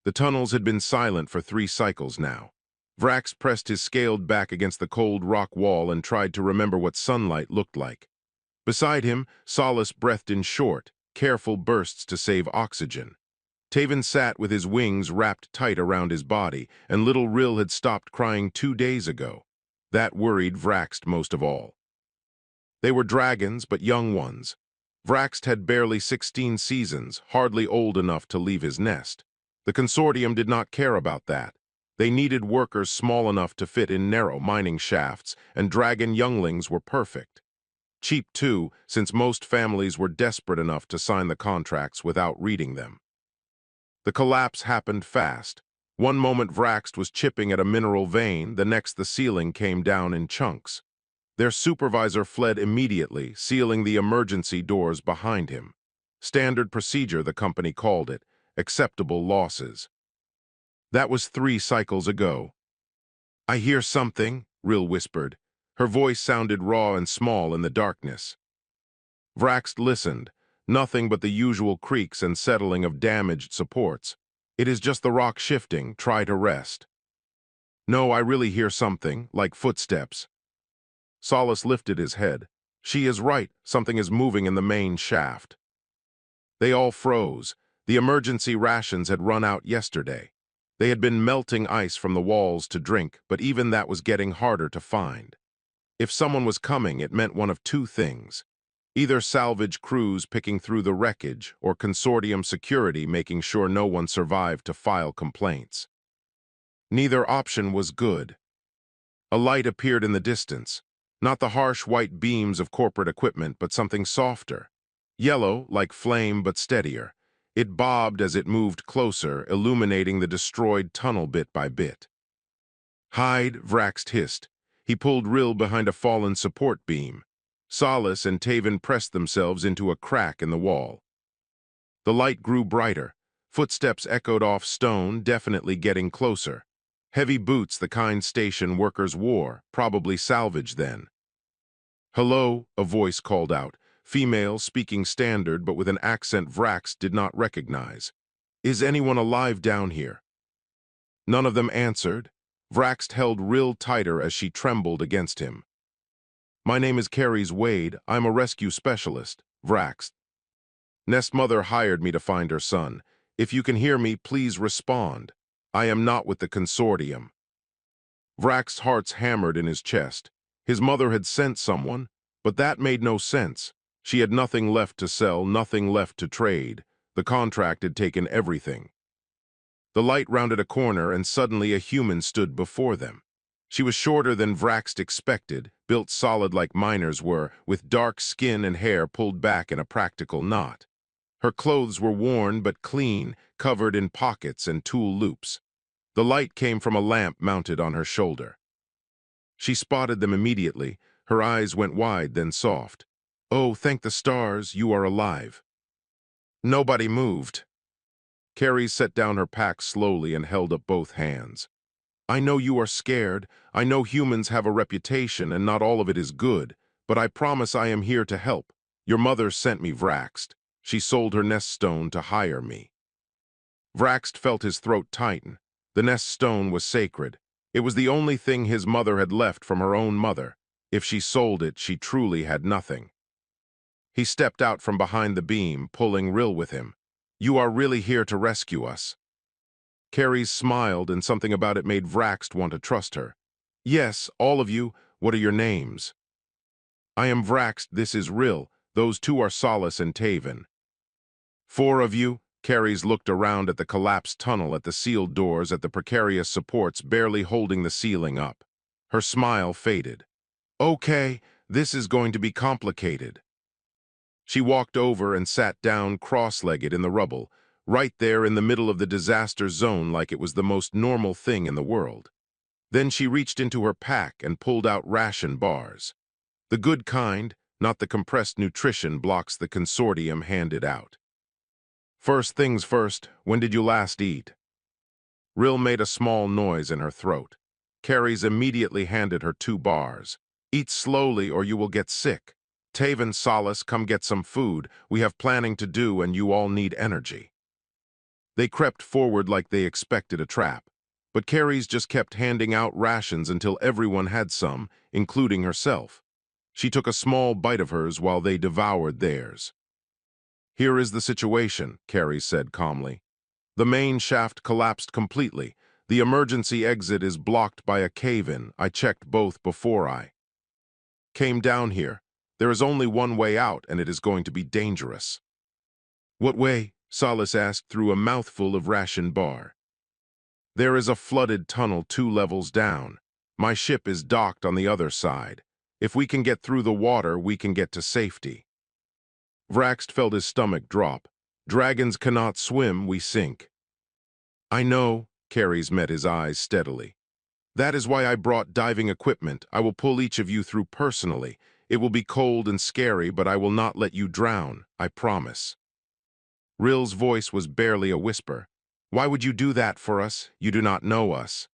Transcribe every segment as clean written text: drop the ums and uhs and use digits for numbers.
The tunnels had been silent for 3 cycles now. Vrax pressed his scaled back against the cold rock wall and tried to remember what sunlight looked like. Beside him, Solace breathed in short, careful bursts to save oxygen. Taven sat with his wings wrapped tight around his body, and little Rill had stopped crying 2 days ago. That worried Vrax most of all. They were dragons, but young ones. Vrax had barely 16 seasons, hardly old enough to leave his nest. The consortium did not care about that. They needed workers small enough to fit in narrow mining shafts, and dragon younglings were perfect. Cheap, too, since most families were desperate enough to sign the contracts without reading them. The collapse happened fast. One moment Vrax was chipping at a mineral vein, the next the ceiling came down in chunks. Their supervisor fled immediately, sealing the emergency doors behind him. Standard procedure, the company called it. Acceptable losses. That was 3 cycles ago. "I hear something," Rill whispered. Her voice sounded raw and small in the darkness. Vrax listened. Nothing but the usual creaks and settling of damaged supports. "It is just the rock shifting. Try to rest." "No, I really hear something, like footsteps." Solace lifted his head. "She is right. Something is moving in the main shaft." They all froze. The emergency rations had run out yesterday. They had been melting ice from the walls to drink, but even that was getting harder to find. If someone was coming, it meant one of 2 things. Either salvage crews picking through the wreckage, or consortium security making sure no one survived to file complaints. Neither option was good. A light appeared in the distance. Not the harsh white beams of corporate equipment, but something softer. Yellow, like flame, but steadier. It bobbed as it moved closer, illuminating the destroyed tunnel bit by bit. "Hide," Vrax hissed. He pulled Rill behind a fallen support beam. Solace and Taven pressed themselves into a crack in the wall. The light grew brighter. Footsteps echoed off stone, definitely getting closer. Heavy boots, the kind station workers wore, probably salvaged then. "Hello," a voice called out. Female, speaking standard, but with an accent Vrax did not recognize. "Is anyone alive down here?" None of them answered. Vrax held Rill tighter as she trembled against him. "My name is Carries Wade. I'm a rescue specialist." Vrax. "Nest mother hired me to find her son. If you can hear me, please respond. I am not with the consortium." Vrax's heart hammered in his chest. His mother had sent someone, but that made no sense. She had nothing left to sell, nothing left to trade. The contract had taken everything. The light rounded a corner, and suddenly a human stood before them. She was shorter than Vrax expected, built solid like miners were, with dark skin and hair pulled back in a practical knot. Her clothes were worn but clean, covered in pockets and tool loops. The light came from a lamp mounted on her shoulder. She spotted them immediately. Her eyes went wide, then soft. "Oh, thank the stars, you are alive." Nobody moved. Carrie set down her pack slowly and held up both hands. "I know you are scared. I know humans have a reputation and not all of it is good, but I promise I am here to help. Your mother sent me Vraxed. She sold her nest stone to hire me." Vraxed felt his throat tighten. The nest stone was sacred. It was the only thing his mother had left from her own mother. If she sold it, she truly had nothing. He stepped out from behind the beam, pulling Rill with him. "You are really here to rescue us." Carrie smiled, and something about it made Vrax want to trust her. "Yes, all of you. What are your names?" "I am Vrax, this is Rill. Those 2 are Solace and Taven." "4 of you?" Carries looked around at the collapsed tunnel, at the sealed doors, at the precarious supports barely holding the ceiling up. Her smile faded. "Okay, this is going to be complicated." She walked over and sat down cross-legged in the rubble, right there in the middle of the disaster zone like it was the most normal thing in the world. Then she reached into her pack and pulled out ration bars. The good kind, not the compressed nutrition blocks the consortium handed out. "First things first, when did you last eat?" Rill made a small noise in her throat. Carries immediately handed her 2 bars. "Eat slowly or you will get sick. Taven, Solace, come get some food. We have planning to do and you all need energy." They crept forward like they expected a trap. But Carries just kept handing out rations until everyone had some, including herself. She took a small bite of hers while they devoured theirs. "Here is the situation," Carries said calmly. "The main shaft collapsed completely. The emergency exit is blocked by a cave-in. I checked both before I came down here. There is only one way out, and it is going to be dangerous." "What way?" Solace asked through a mouthful of ration bar. "There is a flooded tunnel 2 levels down. My ship is docked on the other side. If we can get through the water, we can get to safety." Vraxt felt his stomach drop. "Dragons cannot swim, we sink." "I know," Carries met his eyes steadily. "That is why I brought diving equipment. I will pull each of you through personally. It will be cold and scary, but I will not let you drown, I promise." Rill's voice was barely a whisper. "Why would you do that for us? You do not know us."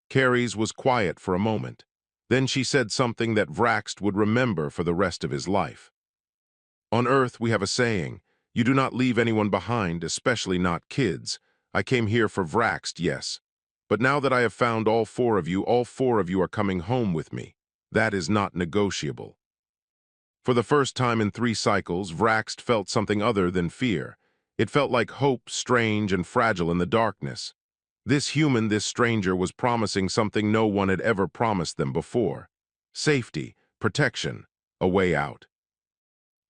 Carries was quiet for a moment. Then she said something that Vraxt would remember for the rest of his life. "On Earth we have a saying, you do not leave anyone behind, especially not kids. I came here for Vraxt, yes. But now that I have found all four of you are coming home with me. That is not negotiable." For the first time in 3 cycles, Vraxt felt something other than fear. It felt like hope, strange and fragile in the darkness. This human, this stranger, was promising something no one had ever promised them before. Safety, protection, a way out.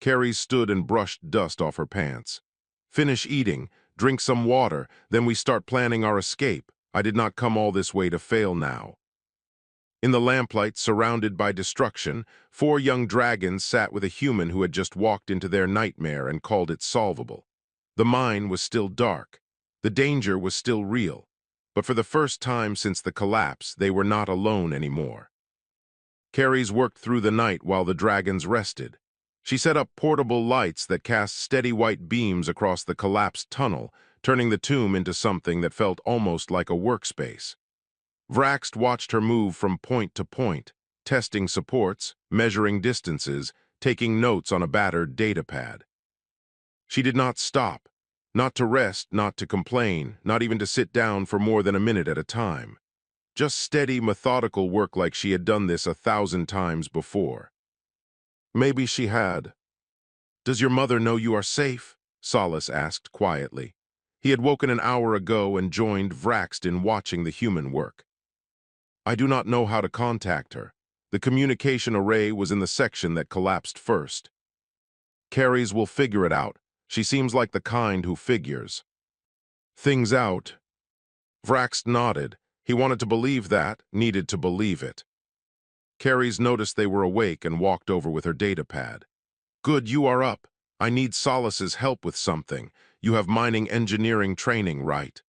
Carrie stood and brushed dust off her pants. "Finish eating, drink some water, then we start planning our escape. I did not come all this way to fail now." In the lamplight, surrounded by destruction, 4 young dragons sat with a human who had just walked into their nightmare and called it solvable. The mine was still dark. The danger was still real. But for the first time since the collapse, they were not alone anymore. Carries worked through the night while the dragons rested. She set up portable lights that cast steady white beams across the collapsed tunnel, turning the tomb into something that felt almost like a workspace. Vraxt watched her move from point to point, testing supports, measuring distances, taking notes on a battered datapad. She did not stop, not to rest, not to complain, not even to sit down for more than a minute at a time. Just steady, methodical work like she had done this 1,000 times before. Maybe she had. "Does your mother know you are safe?" Solace asked quietly. He had woken an hour ago and joined Vraxt in watching the human work. "I do not know how to contact her. The communication array was in the section that collapsed first." "Carries will figure it out. She seems like the kind who figures things out." Vraxt nodded. He wanted to believe that, needed to believe it. Carries noticed they were awake and walked over with her datapad. "Good, you are up. I need Solace's help with something. You have mining engineering training, right?"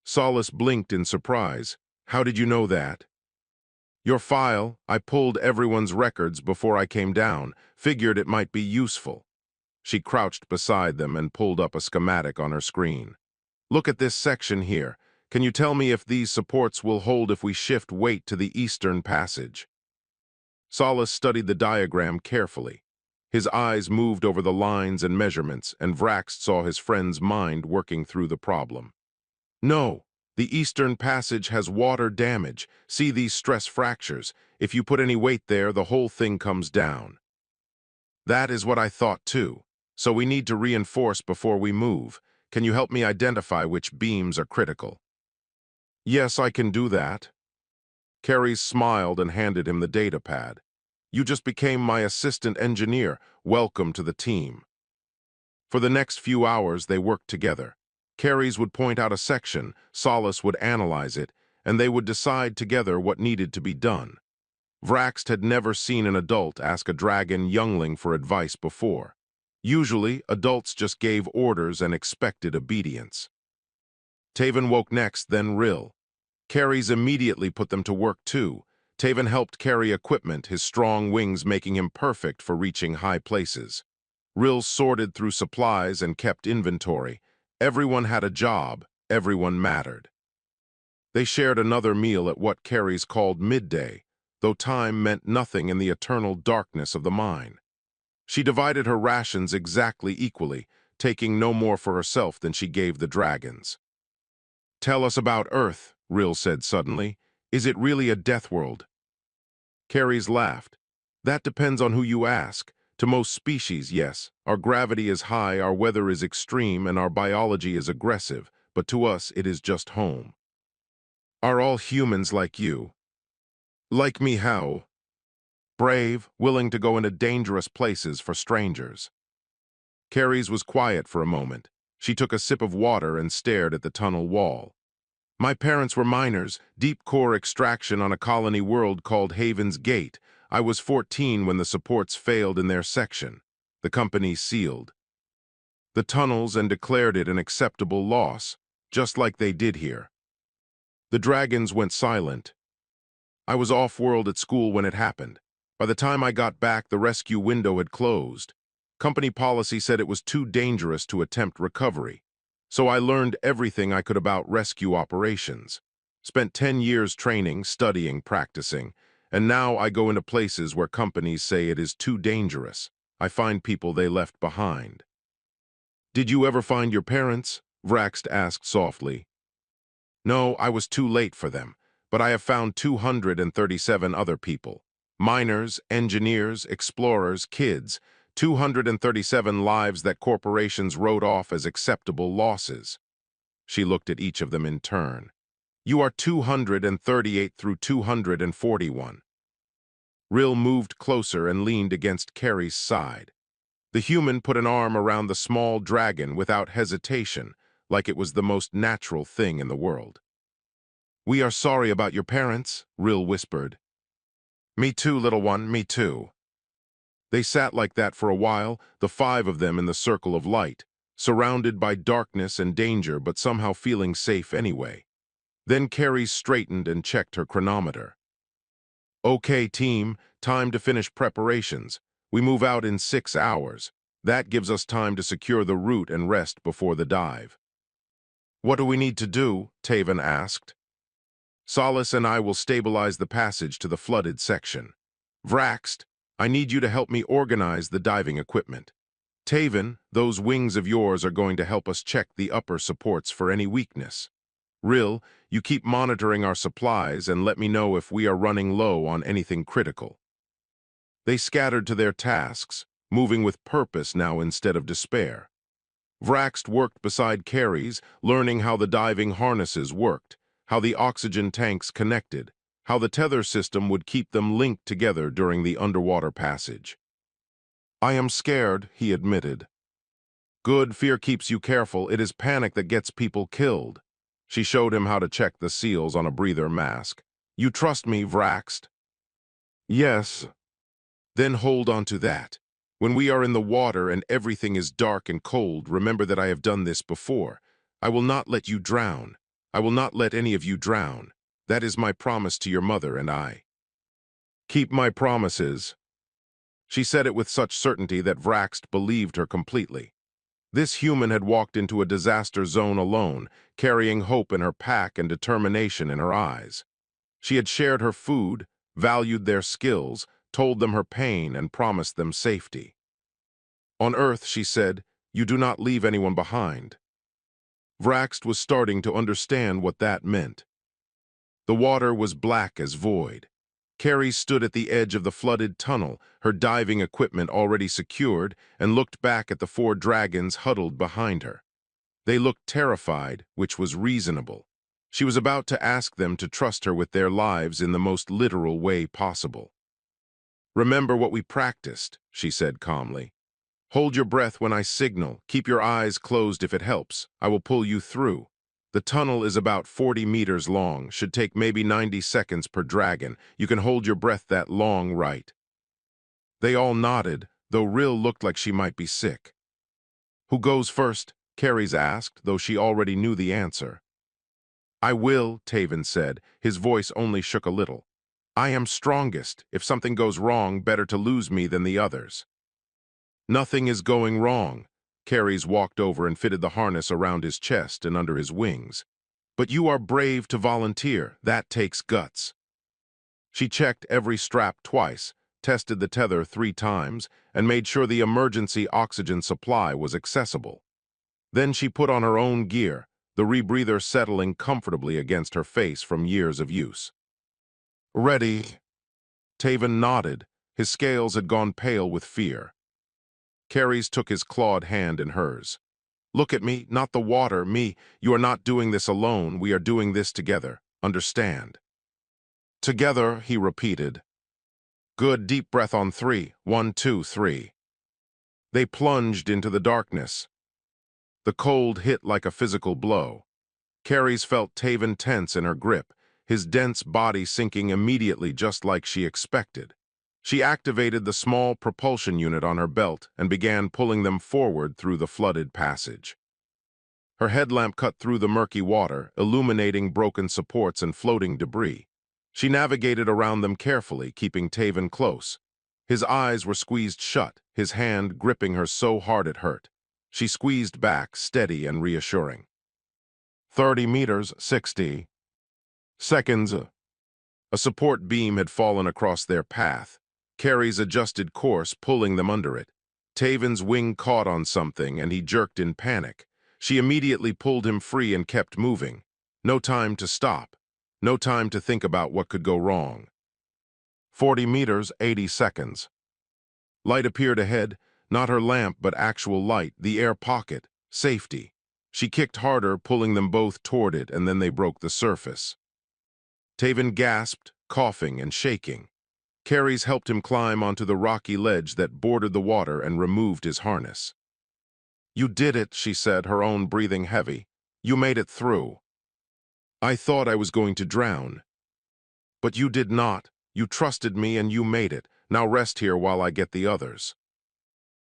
Solace blinked in surprise. "How did you know that?" "Your file. I pulled everyone's records before I came down. Figured it might be useful." She crouched beside them and pulled up a schematic on her screen. "Look at this section here. Can you tell me if these supports will hold if we shift weight to the eastern passage?" Solace studied the diagram carefully. His eyes moved over the lines and measurements, and Vraxt saw his friend's mind working through the problem. "No, the eastern passage has water damage. See these stress fractures. If you put any weight there, the whole thing comes down." "That is what I thought too. So we need to reinforce before we move. Can you help me identify which beams are critical?" "Yes, I can do that." Carries smiled and handed him the datapad. "You just became my assistant engineer. Welcome to the team." For the next few hours, they worked together. Carries would point out a section, Solace would analyze it, and they would decide together what needed to be done. Vraxt had never seen an adult ask a dragon youngling for advice before. Usually, adults just gave orders and expected obedience. Taven woke next, then Rill. Carries immediately put them to work too. Taven helped carry equipment, his strong wings making him perfect for reaching high places. Rill sorted through supplies and kept inventory. Everyone had a job, everyone mattered. They shared another meal at what Carries called midday, though time meant nothing in the eternal darkness of the mine. She divided her rations exactly equally, taking no more for herself than she gave the dragons. "Tell us about Earth," Rill said suddenly. "Is it really a death world?" Carries laughed. "That depends on who you ask. To most species, yes. Our gravity is high, our weather is extreme, and our biology is aggressive. But to us, it is just home." "Are all humans like you?" "Like me how?" "Brave, willing to go into dangerous places for strangers." Carries was quiet for a moment. She took a sip of water and stared at the tunnel wall. "My parents were miners, deep core extraction on a colony world called Haven's Gate. I was 14 when the supports failed in their section. The company sealed the tunnels and declared it an acceptable loss, just like they did here." The dragons went silent. "I was off-world at school when it happened. By the time I got back, the rescue window had closed. Company policy said it was too dangerous to attempt recovery. So I learned everything I could about rescue operations. Spent 10 years training, studying, practicing, and now I go into places where companies say it is too dangerous. I find people they left behind." "Did you ever find your parents?" Vraxt asked softly. "No, I was too late for them, but I have found 237 other people. Miners, engineers, explorers, kids. 237 lives that corporations wrote off as acceptable losses." She looked at each of them in turn. "You are 238 through 241. Rill moved closer and leaned against Carrie's side. The human put an arm around the small dragon without hesitation, like it was the most natural thing in the world. "We are sorry about your parents," Rill whispered. "Me too, little one, me too." They sat like that for a while, the 5 of them in the circle of light, surrounded by darkness and danger but somehow feeling safe anyway. Then Carrie straightened and checked her chronometer. "Okay, team, time to finish preparations. We move out in 6 hours. That gives us time to secure the route and rest before the dive." "What do we need to do?" Taven asked. "Solace and I will stabilize the passage to the flooded section. Vraxt, I need you to help me organize the diving equipment. Taven, those wings of yours are going to help us check the upper supports for any weakness. Rill, you keep monitoring our supplies and let me know if we are running low on anything critical." They scattered to their tasks, moving with purpose now instead of despair. Vraxt worked beside Carries, learning how the diving harnesses worked, how the oxygen tanks connected, how the tether system would keep them linked together during the underwater passage. "I am scared," he admitted. "Good, fear keeps you careful. It is panic that gets people killed." She showed him how to check the seals on a breather mask. "You trust me, Vraxt?" "Yes." "Then hold on to that. When we are in the water and everything is dark and cold, remember that I have done this before. I will not let you drown. I will not let any of you drown. That is my promise to your mother and I." "Keep my promises." She said it with such certainty that Vraxt believed her completely. This human had walked into a disaster zone alone, carrying hope in her pack and determination in her eyes. She had shared her food, valued their skills, told them her pain, and promised them safety. On Earth, she said, you do not leave anyone behind. Vraxt was starting to understand what that meant. The water was black as void. Carrie stood at the edge of the flooded tunnel, her diving equipment already secured, and looked back at the 4 dragons huddled behind her. They looked terrified, which was reasonable. She was about to ask them to trust her with their lives in the most literal way possible. "Remember what we practiced," she said calmly. "Hold your breath when I signal. Keep your eyes closed if it helps. I will pull you through. The tunnel is about 40 meters long, should take maybe 90 seconds per dragon. You can hold your breath that long, right?" They all nodded, though Rill looked like she might be sick. "Who goes first?" Carries asked, though she already knew the answer. "I will," Taven said. His voice only shook a little. "I am strongest. If something goes wrong, better to lose me than the others." "Nothing is going wrong." Carries walked over and fitted the harness around his chest and under his wings. "But you are brave to volunteer. That takes guts." She checked every strap twice, tested the tether 3 times, and made sure the emergency oxygen supply was accessible. Then she put on her own gear, the rebreather settling comfortably against her face from years of use. "Ready." Taven nodded. His scales had gone pale with fear. Carries took his clawed hand in hers. "Look at me, not the water, me. You are not doing this alone. We are doing this together. Understand?" "Together," he repeated. "Good, deep breath on 3. 1, 2, 3. They plunged into the darkness. The cold hit like a physical blow. Carries felt Taven tense in her grip, his dense body sinking immediately just like she expected. She activated the small propulsion unit on her belt and began pulling them forward through the flooded passage. Her headlamp cut through the murky water, illuminating broken supports and floating debris. She navigated around them carefully, keeping Taven close. His eyes were squeezed shut, his hand gripping her so hard it hurt. She squeezed back, steady and reassuring. 30 meters, 60 seconds. A support beam had fallen across their path. Carries adjusted course, pulling them under it. Taven's wing caught on something, and he jerked in panic. She immediately pulled him free and kept moving. No time to stop. No time to think about what could go wrong. 40 meters, 80 seconds. Light appeared ahead, not her lamp but actual light, the air pocket, safety. She kicked harder, pulling them both toward it, and then they broke the surface. Taven gasped, coughing and shaking. Carries helped him climb onto the rocky ledge that bordered the water and removed his harness. "You did it," she said, her own breathing heavy. "You made it through." "I thought I was going to drown." "But you did not. You trusted me and you made it. Now rest here while I get the others."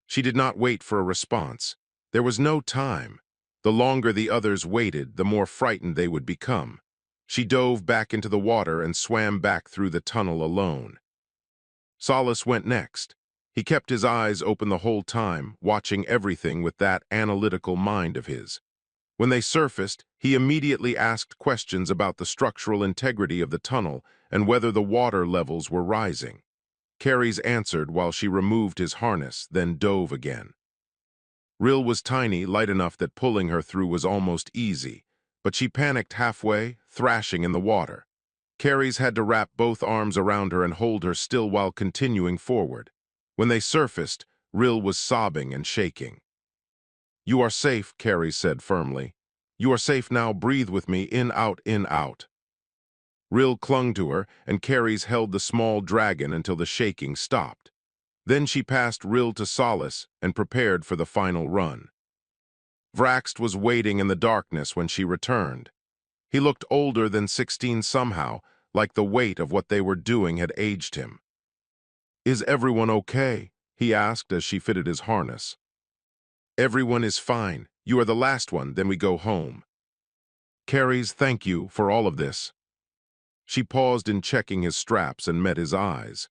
She did not wait for a response. There was no time. The longer the others waited, the more frightened they would become. She dove back into the water and swam back through the tunnel alone. Solace went next. He kept his eyes open the whole time, watching everything with that analytical mind of his. When they surfaced, he immediately asked questions about the structural integrity of the tunnel and whether the water levels were rising. Carries answered while she removed his harness, then dove again. Rill was tiny, light enough that pulling her through was almost easy, but she panicked halfway, thrashing in the water. Carries had to wrap both arms around her and hold her still while continuing forward. When they surfaced, Rill was sobbing and shaking. "You are safe," Carries said firmly. "You are safe now. Breathe with me. In, out, in, out." Rill clung to her, and Carries held the small dragon until the shaking stopped. Then she passed Rill to Solace and prepared for the final run. Vraxt was waiting in the darkness when she returned. He looked older than 16 somehow, like the weight of what they were doing had aged him. "Is everyone okay?" he asked as she fitted his harness. "Everyone is fine. You are the last one, then we go home." "Carries, thank you for all of this." She paused in checking his straps and met his eyes.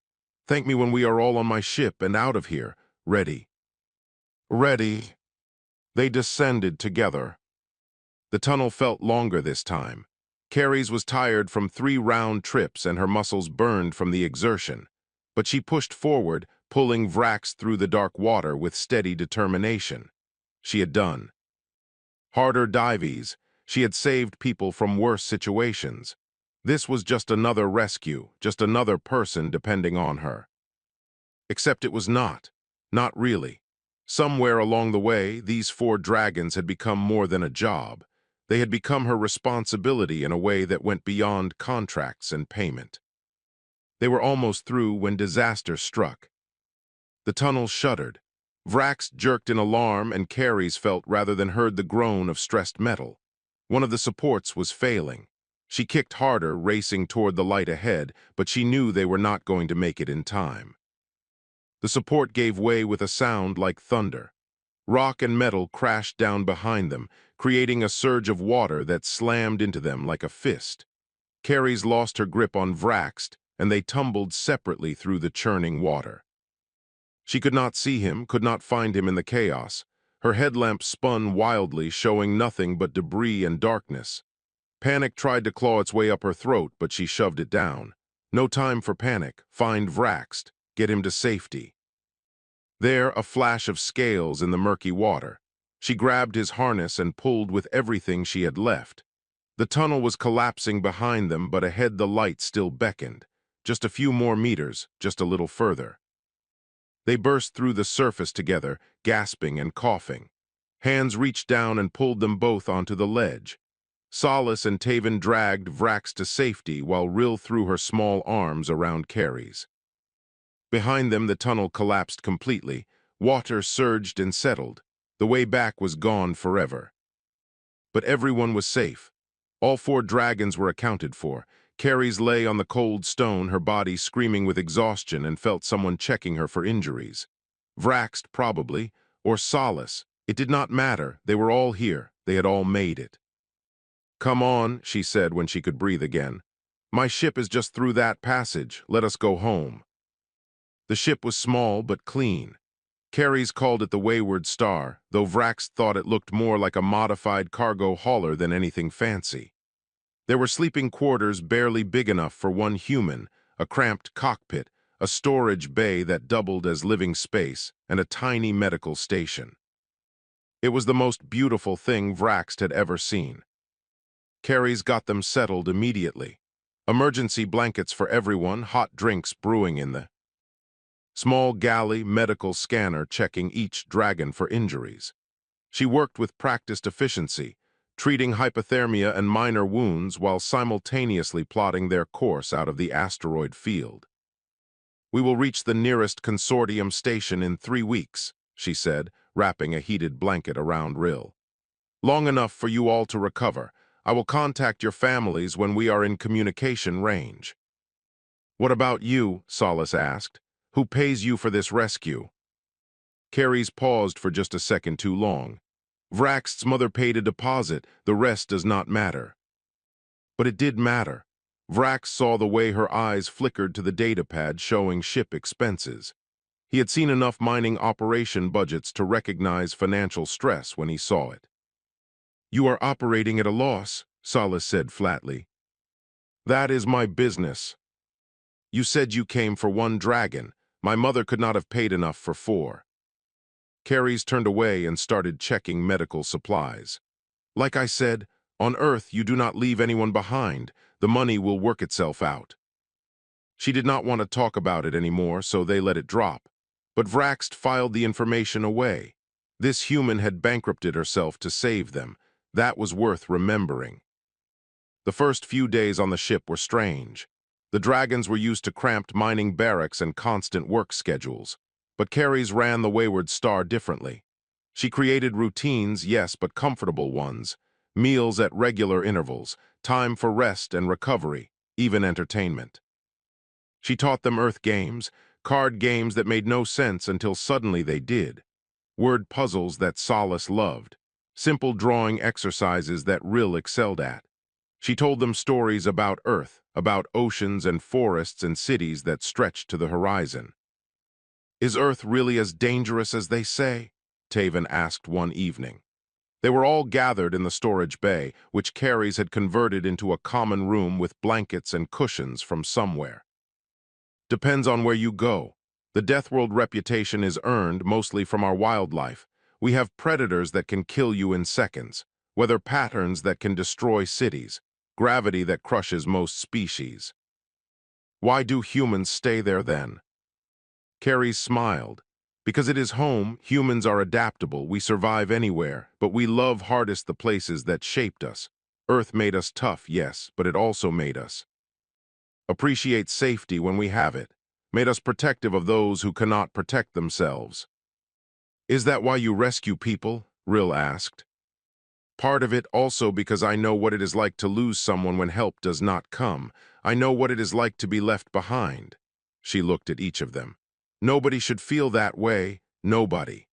"Thank me when we are all on my ship and out of here. Ready." "Ready." They descended together. The tunnel felt longer this time. Carries was tired from 3 round trips and her muscles burned from the exertion. But she pushed forward, pulling Vrax through the dark water with steady determination. She had done. Harder dives. She had saved people from worse situations. This was just another rescue, just another person depending on her. Except it was not. Not really. Somewhere along the way, these 4 dragons had become more than a job. They had become her responsibility in a way that went beyond contracts and payment. They were almost through when disaster struck. The tunnel shuddered. Vrax jerked in alarm and Carries felt rather than heard the groan of stressed metal. One of the supports was failing. She kicked harder, racing toward the light ahead, but she knew they were not going to make it in time. The support gave way with a sound like thunder. Rock and metal crashed down behind them, creating a surge of water that slammed into them like a fist. Carries lost her grip on Vraxt, and they tumbled separately through the churning water. She could not see him, could not find him in the chaos. Her headlamp spun wildly, showing nothing but debris and darkness. Panic tried to claw its way up her throat, but she shoved it down. No time for panic. Find Vraxt. Get him to safety. There, a flash of scales in the murky water. She grabbed his harness and pulled with everything she had left. The tunnel was collapsing behind them, but ahead the light still beckoned. Just a few more meters, just a little further. They burst through the surface together, gasping and coughing. Hands reached down and pulled them both onto the ledge. Solace and Taven dragged Vrax to safety while Rill threw her small arms around Carrie's. Behind them, the tunnel collapsed completely. Water surged and settled. The way back was gone forever. But everyone was safe. All 4 dragons were accounted for. Carrie's lay on the cold stone, her body screaming with exhaustion, and felt someone checking her for injuries. Vrax, probably, or Solace. It did not matter. They were all here. They had all made it. "Come on," she said when she could breathe again. "My ship is just through that passage. Let us go home." The ship was small but clean. Carries called it the Wayward Star, though Vrax thought it looked more like a modified cargo hauler than anything fancy. There were sleeping quarters barely big enough for one human, a cramped cockpit, a storage bay that doubled as living space, and a tiny medical station. It was the most beautiful thing Vrax had ever seen. Carries got them settled immediately. Emergency blankets for everyone, hot drinks brewing in the small galley medical scanner checking each dragon for injuries. She worked with practiced efficiency, treating hypothermia and minor wounds while simultaneously plotting their course out of the asteroid field. "We will reach the nearest consortium station in 3 weeks, she said, wrapping a heated blanket around Rill. "Long enough for you all to recover. I will contact your families when we are in communication range." "What about you?" Solace asked. "Who pays you for this rescue?" Carries paused for just a second too long. Vrax's mother paid a deposit. The rest does not matter. But it did matter. Vrax saw the way her eyes flickered to the datapad showing ship expenses. He had seen enough mining operation budgets to recognize financial stress when he saw it. "You are operating at a loss," Solace said flatly. "That is my business. You said you came for 1 dragon. My mother could not have paid enough for 4. Carries turned away and started checking medical supplies. "Like I said, on Earth you do not leave anyone behind. The money will work itself out." She did not want to talk about it anymore, so they let it drop. But Vrax filed the information away. This human had bankrupted herself to save them. That was worth remembering. The first few days on the ship were strange. The dragons were used to cramped mining barracks and constant work schedules. But Carries ran the Wayward Star differently. She created routines, yes, but comfortable ones. Meals at regular intervals, time for rest and recovery, even entertainment. She taught them Earth games, card games that made no sense until suddenly they did. Word puzzles that Solace loved. Simple drawing exercises that Rill excelled at. She told them stories about Earth, about oceans and forests and cities that stretched to the horizon. "Is Earth really as dangerous as they say?" Taven asked one evening. They were all gathered in the storage bay, which Carries had converted into a common room with blankets and cushions from somewhere. "Depends on where you go. The Deathworld reputation is earned mostly from our wildlife. We have predators that can kill you in seconds, weather patterns that can destroy cities, gravity that crushes most species." "Why do humans stay there then?" Carries smiled. "Because it is home, humans are adaptable, we survive anywhere, but we love hardest the places that shaped us. Earth made us tough, yes, but it also made us appreciate safety when we have it, made us protective of those who cannot protect themselves." "Is that why you rescue people?" Rill asked. "Part of it, also because I know what it is like to lose someone when help does not come. I know what it is like to be left behind." She looked at each of them. "Nobody should feel that way. Nobody."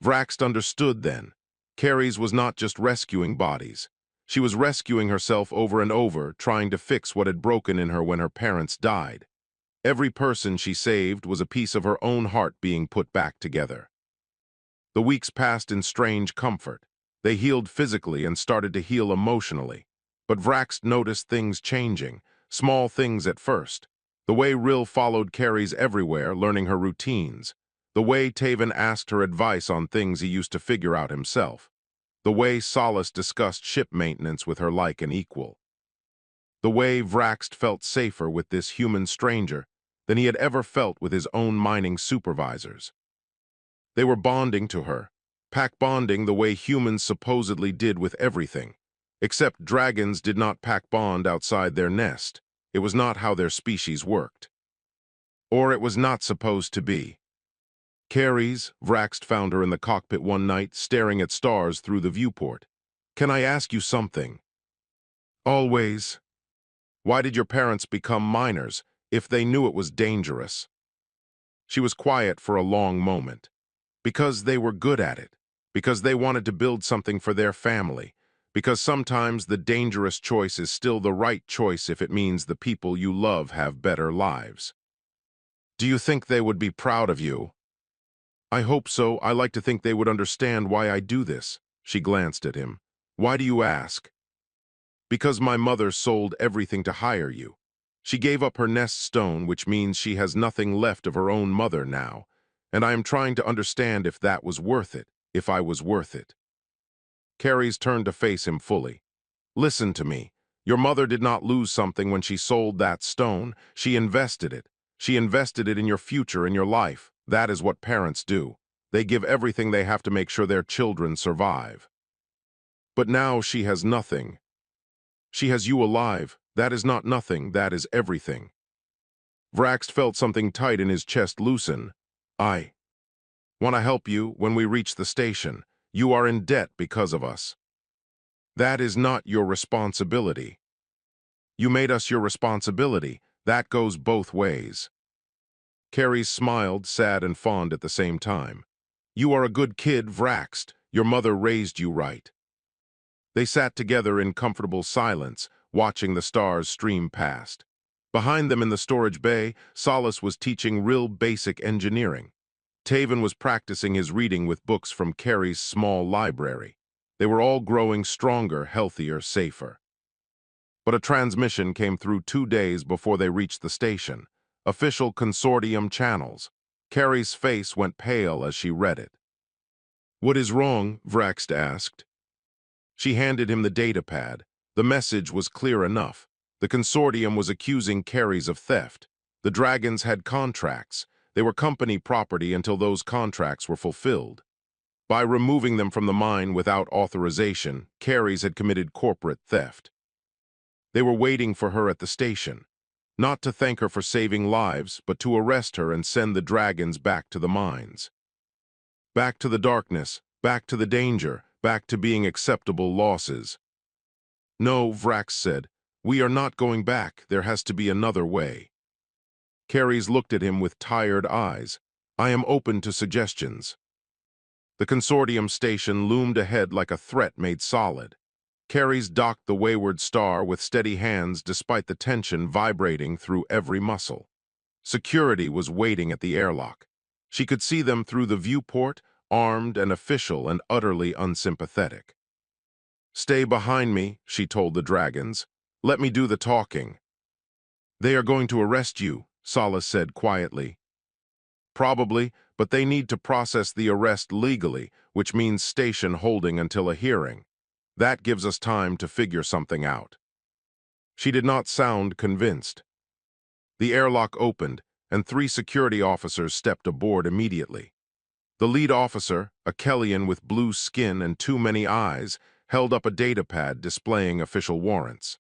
Vrax understood then. Carries was not just rescuing bodies. She was rescuing herself over and over, trying to fix what had broken in her when her parents died. Every person she saved was a piece of her own heart being put back together. The weeks passed in strange comfort. They healed physically and started to heal emotionally. But Vrax noticed things changing, small things at first. The way Rill followed Carries everywhere, learning her routines. The way Taven asked her advice on things he used to figure out himself. The way Solace discussed ship maintenance with her like an equal. The way Vraxt felt safer with this human stranger than he had ever felt with his own mining supervisors. They were bonding to her, pack bonding the way humans supposedly did with everything. Except dragons did not pack bond outside their nest. It was not how their species worked. Or it was not supposed to be. Carries, Vraxt found her in the cockpit one night, staring at stars through the viewport. "Can I ask you something?" "Always." "Why did your parents become miners if they knew it was dangerous?" She was quiet for a long moment. Because they were good at it. Because they wanted to build something for their family. Because sometimes the dangerous choice is still the right choice if it means the people you love have better lives. "Do you think they would be proud of you?" "I hope so. I like to think they would understand why I do this." She glanced at him. "Why do you ask?" "Because my mother sold everything to hire you. She gave up her nest stone, which means she has nothing left of her own mother now. And I am trying to understand if that was worth it, if I was worth it." Carries turned to face him fully. "Listen to me. Your mother did not lose something when she sold that stone. She invested it. She invested it in your future, in your life. That is what parents do. They give everything they have to make sure their children survive. But now she has nothing. She has you alive. That is not nothing, that is everything." Vraxt felt something tight in his chest loosen. "I want to help you when we reach the station. You are in debt because of us. That is not your responsibility. You made us your responsibility. That goes both ways." Carries smiled, sad and fond at the same time. "You are a good kid, Vraxt. Your mother raised you right." They sat together in comfortable silence, watching the stars stream past. Behind them in the storage bay, Solace was teaching real basic engineering. Taven was practicing his reading with books from Carrie's small library. They were all growing stronger, healthier, safer. But a transmission came through 2 days before they reached the station. Official consortium channels. Carrie's face went pale as she read it. "What is wrong?" Vraxt asked. She handed him the datapad. The message was clear enough. The consortium was accusing Carries of theft. The dragons had contracts. They were company property until those contracts were fulfilled. By removing them from the mine without authorization, Carries had committed corporate theft. They were waiting for her at the station, not to thank her for saving lives, but to arrest her and send the dragons back to the mines. Back to the darkness, back to the danger, back to being acceptable losses. "No," Vrax said, "we are not going back. There has to be another way." Carries looked at him with tired eyes. "I am open to suggestions." The consortium station loomed ahead like a threat made solid. Carries docked the wayward star with steady hands despite the tension vibrating through every muscle. Security was waiting at the airlock. She could see them through the viewport, armed and official and utterly unsympathetic. "Stay behind me," she told the dragons. "Let me do the talking." "They are going to arrest you," Solace said quietly. "Probably, but they need to process the arrest legally, which means station holding until a hearing. That gives us time to figure something out." She did not sound convinced. The airlock opened, and 3 security officers stepped aboard immediately. The lead officer, a Kellian with blue skin and too many eyes, held up a datapad displaying official warrants.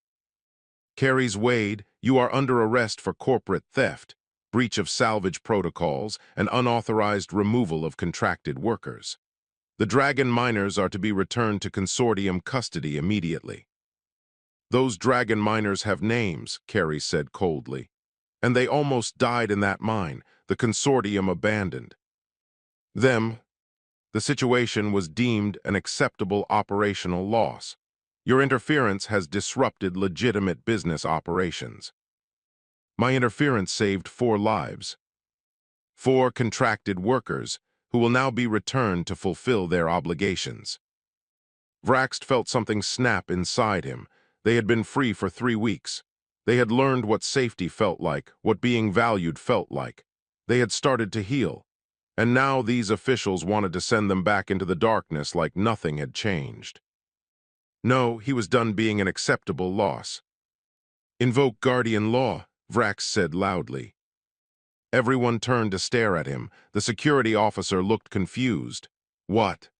"Carries Wade, you are under arrest for corporate theft, breach of salvage protocols, and unauthorized removal of contracted workers. The Dragon miners are to be returned to consortium custody immediately." "Those Dragon miners have names," Carries said coldly. "And they almost died in that mine. The consortium abandoned them. The situation was deemed an acceptable operational loss. Your interference has disrupted legitimate business operations." "My interference saved 4 lives. 4 contracted workers who will now be returned to fulfill their obligations." Vraxt felt something snap inside him. They had been free for 3 weeks. They had learned what safety felt like, what being valued felt like. They had started to heal. And now these officials wanted to send them back into the darkness like nothing had changed. No, he was done being an acceptable loss. "Invoke guardian law," Vrax said loudly. Everyone turned to stare at him. The security officer looked confused. "What?"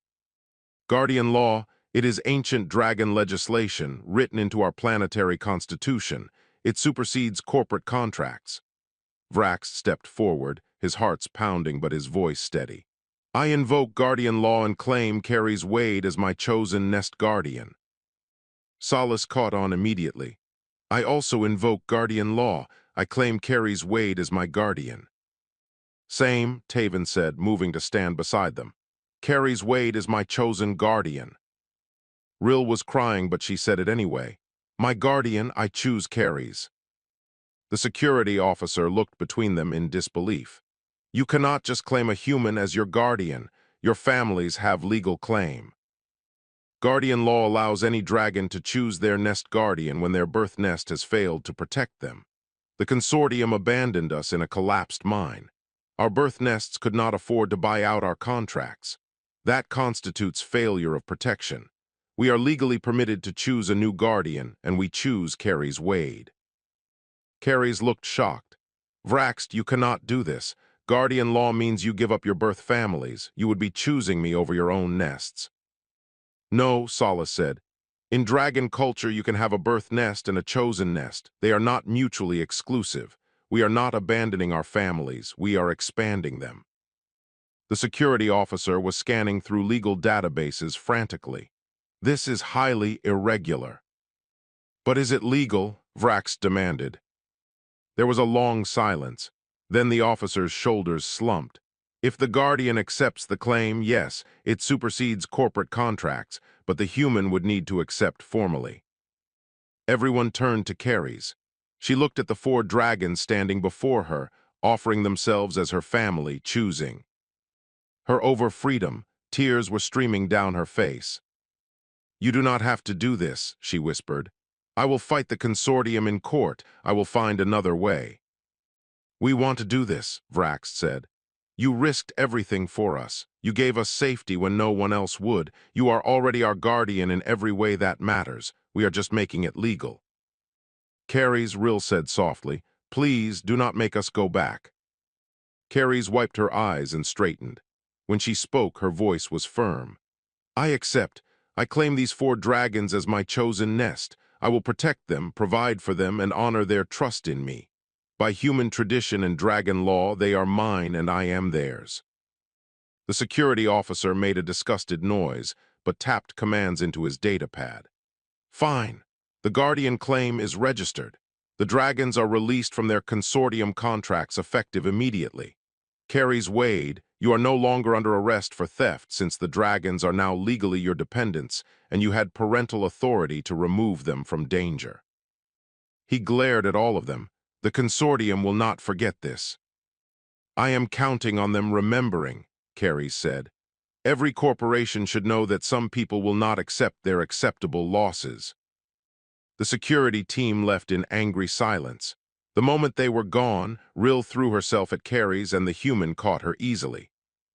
"Guardian law, it is ancient dragon legislation written into our planetary constitution. It supersedes corporate contracts." Vrax stepped forward, his heart's pounding but his voice steady. "I invoke guardian law and claim Carries Wade as my chosen nest guardian." Solace caught on immediately. "I also invoke guardian law. I claim Carries Wade as my guardian." "Same," Taven said, moving to stand beside them. "Carries Wade is my chosen guardian." Rill was crying, but she said it anyway. "My guardian, I choose Carries." The security officer looked between them in disbelief. "You cannot just claim a human as your guardian. Your families have legal claim." "Guardian law allows any dragon to choose their nest guardian when their birth nest has failed to protect them. The consortium abandoned us in a collapsed mine. Our birth nests could not afford to buy out our contracts. That constitutes failure of protection. We are legally permitted to choose a new guardian, and we choose Carries Wade." Carries looked shocked. "Vrax, you cannot do this. Guardian law means you give up your birth families. You would be choosing me over your own nests." "No," Solace said. "In dragon culture, you can have a birth nest and a chosen nest. They are not mutually exclusive. We are not abandoning our families. We are expanding them." The security officer was scanning through legal databases frantically. "This is highly irregular." "But is it legal?" Vrax demanded. There was a long silence. Then the officer's shoulders slumped. "If the Guardian accepts the claim, yes, it supersedes corporate contracts, but the human would need to accept formally." Everyone turned to Carries. She looked at the 4 dragons standing before her, offering themselves as her family, choosing. Her over freedom, tears were streaming down her face. "You do not have to do this," she whispered. "I will fight the consortium in court. I will find another way." "We want to do this," Vrax said. "You risked everything for us. You gave us safety when no one else would. You are already our guardian in every way that matters. We are just making it legal." "Carries," Rill said softly, "please do not make us go back." Carries wiped her eyes and straightened. When she spoke, her voice was firm. "I accept. I claim these 4 dragons as my chosen nest. I will protect them, provide for them, and honor their trust in me. By human tradition and dragon law, they are mine and I am theirs." The security officer made a disgusted noise, but tapped commands into his datapad. "Fine. The Guardian claim is registered. The dragons are released from their consortium contracts effective immediately. Carries Wade, you are no longer under arrest for theft since the dragons are now legally your dependents and you had parental authority to remove them from danger." He glared at all of them. "The consortium will not forget this." "I am counting on them remembering," Carries said. "Every corporation should know that some people will not accept their acceptable losses." The security team left in angry silence. The moment they were gone, Rill threw herself at Carries and the human caught her easily.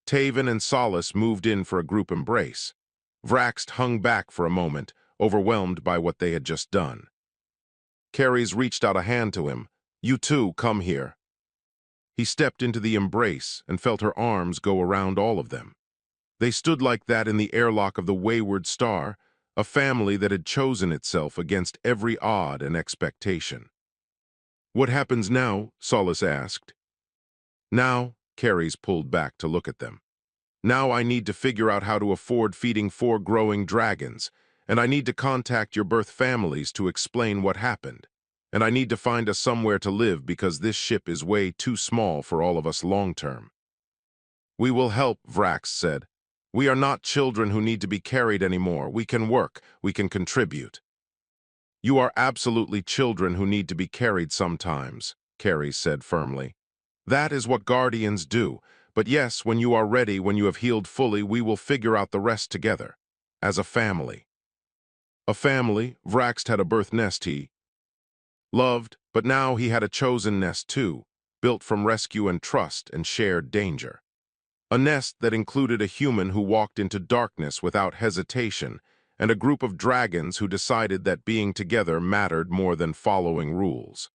Taven and Solace moved in for a group embrace. Vrax hung back for a moment, overwhelmed by what they had just done. Carries reached out a hand to him. "You too, come here." He stepped into the embrace and felt her arms go around all of them. They stood like that in the airlock of the Wayward Star, a family that had chosen itself against every odd and expectation. "What happens now?" Solace asked. "Now," Carries pulled back to look at them. "Now I need to figure out how to afford feeding 4 growing dragons, and I need to contact your birth families to explain what happened. And I need to find us somewhere to live because this ship is way too small for all of us long-term." "We will help," Vrax said. "We are not children who need to be carried anymore. We can work. We can contribute." "You are absolutely children who need to be carried sometimes," Carries said firmly. "That is what guardians do. But yes, when you are ready, when you have healed fully, we will figure out the rest together. As a family." A family, Vrax had a birth nest he loved, but now he had a chosen nest too, built from rescue and trust and shared danger. A nest that included a human who walked into darkness without hesitation, and a group of dragons who decided that being together mattered more than following rules.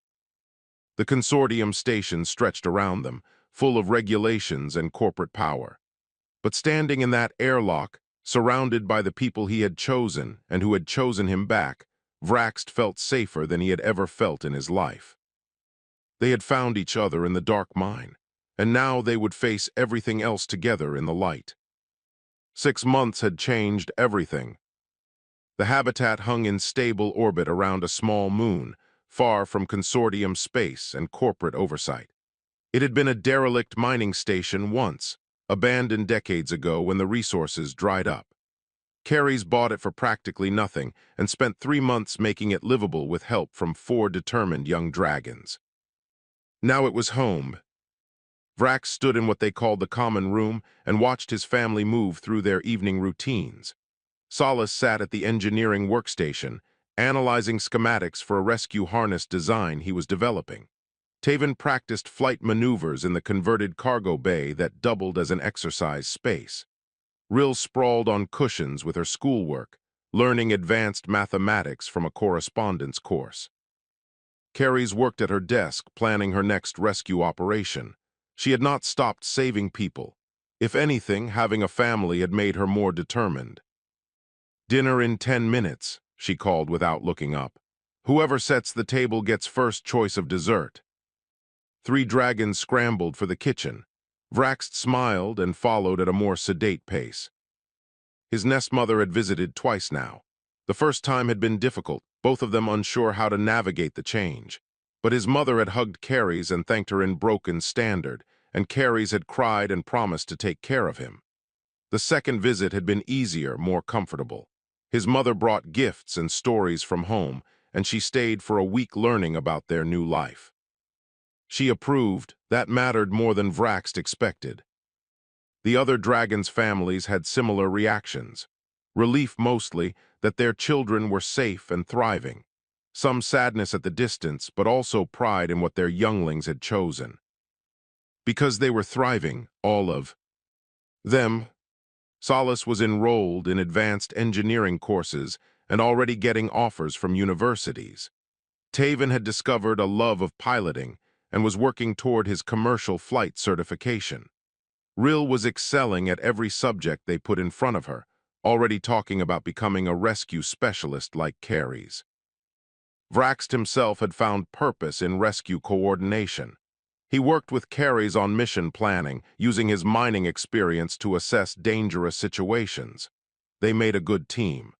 The consortium station stretched around them, full of regulations and corporate power. But standing in that airlock, surrounded by the people he had chosen and who had chosen him back, Vraxt felt safer than he had ever felt in his life. They had found each other in the dark mine, and now they would face everything else together in the light. 6 months had changed everything. The habitat hung in stable orbit around a small moon, far from consortium space and corporate oversight. It had been a derelict mining station once, abandoned decades ago when the resources dried up. Carries bought it for practically nothing and spent 3 months making it livable with help from 4 determined young dragons. Now it was home. Vrax stood in what they called the common room and watched his family move through their evening routines. Solace sat at the engineering workstation, analyzing schematics for a rescue harness design he was developing. Taven practiced flight maneuvers in the converted cargo bay that doubled as an exercise space. Rill sprawled on cushions with her schoolwork, learning advanced mathematics from a correspondence course. Carries worked at her desk, planning her next rescue operation. She had not stopped saving people. If anything, having a family had made her more determined. "Dinner in 10 minutes, she called without looking up. "Whoever sets the table gets first choice of dessert." 3 dragons scrambled for the kitchen. Vraxt smiled and followed at a more sedate pace. His nest mother had visited twice now. The first time had been difficult, both of them unsure how to navigate the change. But his mother had hugged Carries and thanked her in broken standard, and Carries had cried and promised to take care of him. The second visit had been easier, more comfortable. His mother brought gifts and stories from home, and she stayed for a week learning about their new life. She approved. That mattered more than Vraxt expected. The other dragons' families had similar reactions. Relief mostly that their children were safe and thriving. Some sadness at the distance, but also pride in what their younglings had chosen. Because they were thriving, all of them. Solace was enrolled in advanced engineering courses and already getting offers from universities. Taven had discovered a love of piloting and was working toward his commercial flight certification. Rill was excelling at every subject they put in front of her, already talking about becoming a rescue specialist like Carries. Vraxt himself had found purpose in rescue coordination. He worked with Carries on mission planning, using his mining experience to assess dangerous situations. They made a good team.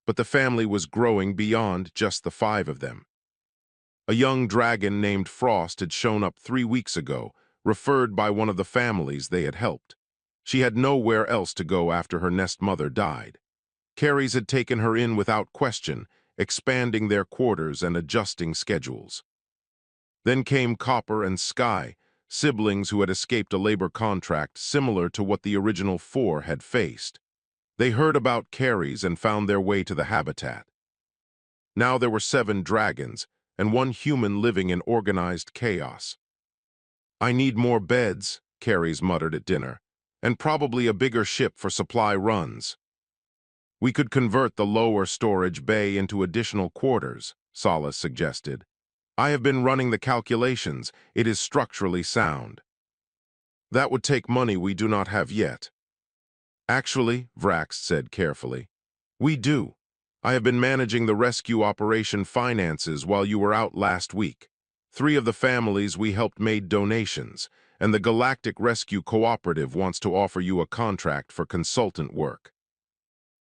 But the family was growing beyond just the 5 of them. A young dragon named Frost had shown up 3 weeks ago, referred by one of the families they had helped. She had nowhere else to go after her nest mother died. Carries had taken her in without question, expanding their quarters and adjusting schedules. Then came Copper and Sky, siblings who had escaped a labor contract similar to what the original 4 had faced. They heard about Carries and found their way to the habitat. Now there were 7 dragons, and 1 human living in organized chaos. "I need more beds," Carries muttered at dinner, "and probably a bigger ship for supply runs." "We could convert the lower storage bay into additional quarters," Solace suggested. "I have been running the calculations. It is structurally sound." "That would take money we do not have yet." "Actually," Vrax said carefully, "we do. I have been managing the rescue operation finances while you were out last week. 3 of the families we helped made donations, and the Galactic Rescue Cooperative wants to offer you a contract for consultant work."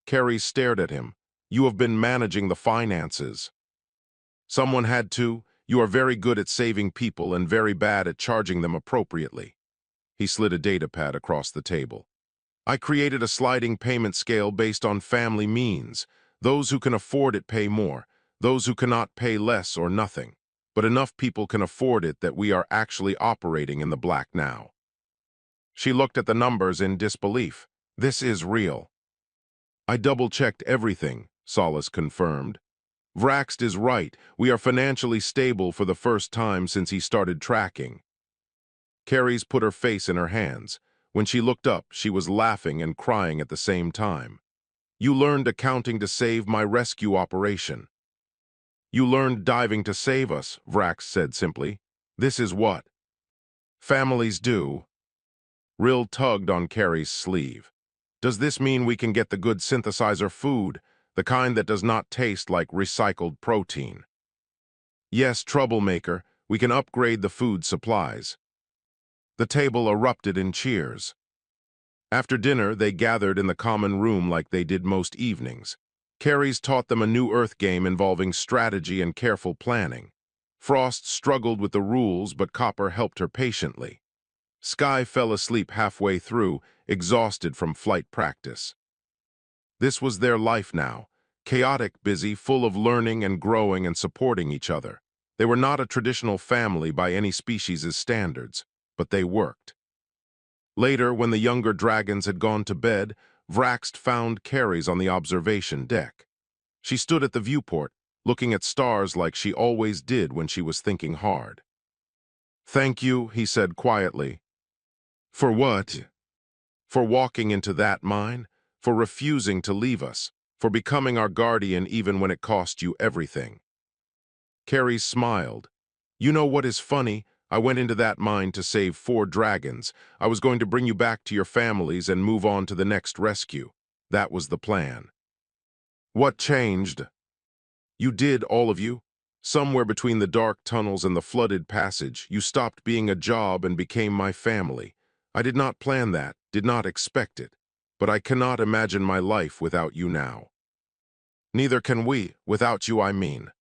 Carrie stared at him. "You have been managing the finances." "Someone had to. You are very good at saving people and very bad at charging them appropriately." He slid a datapad across the table. "I created a sliding payment scale based on family means. Those who can afford it pay more. Those who cannot pay less or nothing. But enough people can afford it that we are actually operating in the black now." She looked at the numbers in disbelief. "This is real." "I double-checked everything," Solace confirmed. "Vraxt is right. We are financially stable for the first time since he started tracking." Carries put her face in her hands. When she looked up, she was laughing and crying at the same time. You learned accounting to save my rescue operation. You learned diving to save us, Vrax said simply. This is what families do. Rill tugged on Carrie's sleeve. Does this mean we can get the good synthesizer food, the kind that does not taste like recycled protein? Yes, troublemaker, we can upgrade the food supplies. The table erupted in cheers. After dinner, they gathered in the common room like they did most evenings. Carries taught them a new Earth game involving strategy and careful planning. Frost struggled with the rules, but Copper helped her patiently. Sky fell asleep halfway through, exhausted from flight practice. This was their life now, chaotic, busy, full of learning and growing and supporting each other. They were not a traditional family by any species' standards, but they worked. Later, when the younger dragons had gone to bed, Vraxt found Carries on the observation deck. She stood at the viewport, looking at stars like she always did when she was thinking hard. Thank you, he said quietly. For what? For walking into that mine, for refusing to leave us, for becoming our guardian even when it cost you everything. Carrie smiled. You know what is funny? I went into that mine to save 4 dragons. I was going to bring you back to your families and move on to the next rescue. That was the plan. What changed? You did, all of you. Somewhere between the dark tunnels and the flooded passage, you stopped being a job and became my family. I did not plan that, did not expect it, but I cannot imagine my life without you now. Neither can we, without you I mean.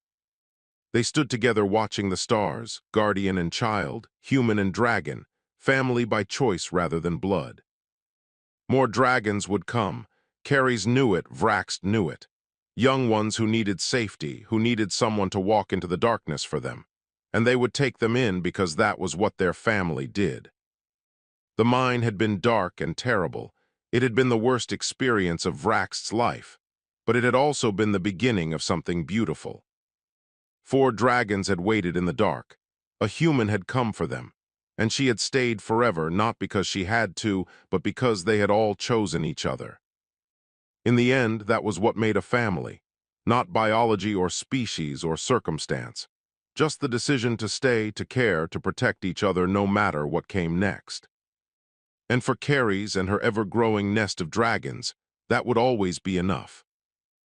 They stood together watching the stars, guardian and child, human and dragon, family by choice rather than blood. More dragons would come. Carries knew it, Vraxt knew it. Young ones who needed safety, who needed someone to walk into the darkness for them. And they would take them in because that was what their family did. The mine had been dark and terrible. It had been the worst experience of Vraxt's life, but it had also been the beginning of something beautiful. 4 dragons had waited in the dark. A human had come for them, and she had stayed forever, not because she had to, but because they had all chosen each other. In the end, that was what made a family, not biology or species or circumstance, just the decision to stay, to care, to protect each other no matter what came next. And for Carries and her ever-growing nest of dragons, that would always be enough.